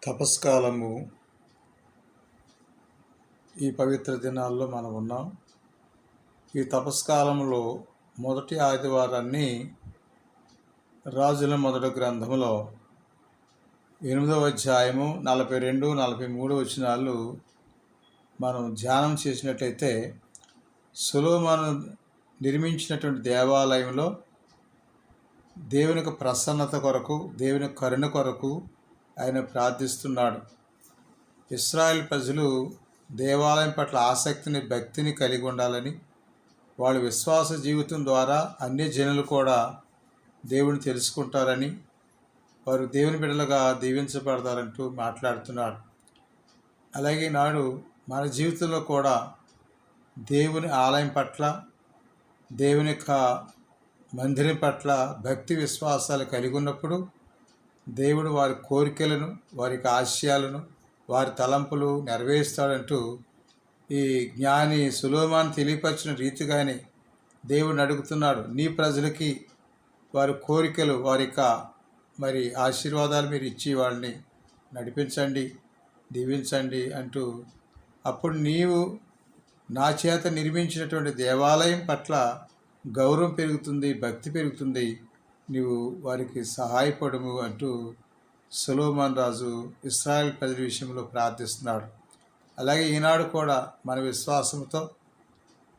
తపస్కాలము ఈ పవిత్ర దినాల్లో మనం ఉన్నాం. ఈ తపస్కాలంలో మొదటి ఆదివారాన్ని రాజుల మొదటి గ్రంథంలో 8వ అధ్యాయము 42, 43 వచనాలు మనం ధ్యానం చేసినట్లయితే, సొలొమోను నిర్మించినటువంటి దేవాలయంలో దేవునికి ప్రసన్నత కొరకు, దేవుని కరుణ కొరకు ఆయన ప్రార్థిస్తున్నాడు. ఇశ్రాయేల్ ప్రజలు దేవాలయం పట్ల ఆసక్తిని, భక్తిని కలిగి ఉండాలని, వాళ్ళ విశ్వాస జీవితం ద్వారా అన్ని జనులు కూడా దేవుని తెలుసుకుంటారని, వారు దేవుని బిడ్డలుగా దీవించబడతారంటూ మాట్లాడుతున్నాడు. అలాగే నాడు మన జీవితంలో కూడా దేవుని ఆలయం పట్ల, దేవుని యొక్క మందిరం పట్ల భక్తి విశ్వాసాలు కలిగి ఉన్నప్పుడు దేవుడు వారి కోరికలను, వారి ఆశయాలను, వారి తలంపులు నెరవేరుస్తాడంటూ ఈ జ్ఞాని సొలొమోను తెలియపరిచిన రీతిగానే దేవుడిని అడుగుతున్నాడు. నీ ప్రజలకి వారి కోరికలు, వారి మరి ఆశీర్వాదాలు మీరు ఇచ్చి వాళ్ళని నడిపించండి, దీవించండి అంటూ, అప్పుడు నీవు నా చేత నిర్మించినటువంటి దేవాలయం పట్ల గౌరవం పెరుగుతుంది, భక్తి పెరుగుతుంది, నీవు వారికి సహాయపడము అంటూ సొలొమోను రాజు ఇశ్రాయేల్ ప్రజల విషయంలో ప్రార్థిస్తున్నాడు. అలాగే ఈనాడు కూడా మన విశ్వాసంతో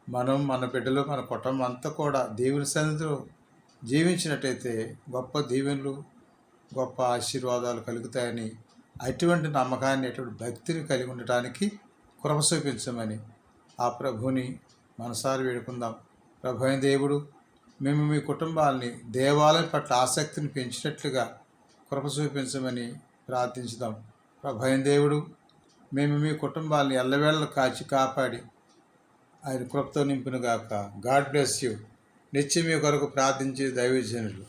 మనం, మన బిడ్డలు, మన కుటుంబం అంతా కూడా దేవుని సన్నిధిలో జీవించినట్టయితే గొప్ప దీవెనలు, గొప్ప ఆశీర్వాదాలు కలుగుతాయని, అటువంటి నమ్మకాన్ని, అటువంటి భక్తిని కలిగి ఉండటానికి కృప చూపించమని ఆ ప్రభుని మనసారి వేడుకుందాం. ప్రభు అయిన దేవుడు, మేము మీ కుటుంబాలని దేవాలయం పట్ల ఆసక్తిని పెంచినట్లుగా కృప చూపించమని ప్రార్థించుదాం. ప్రభు అయిన దేవుడు, మేము మీ కుటుంబాలని ఎల్లవేళ కాపాడి ఆయన కృపతో నింపునుగాక. God bless you. నిత్యం మీ కొరకు ప్రార్థించే దైవజనులు.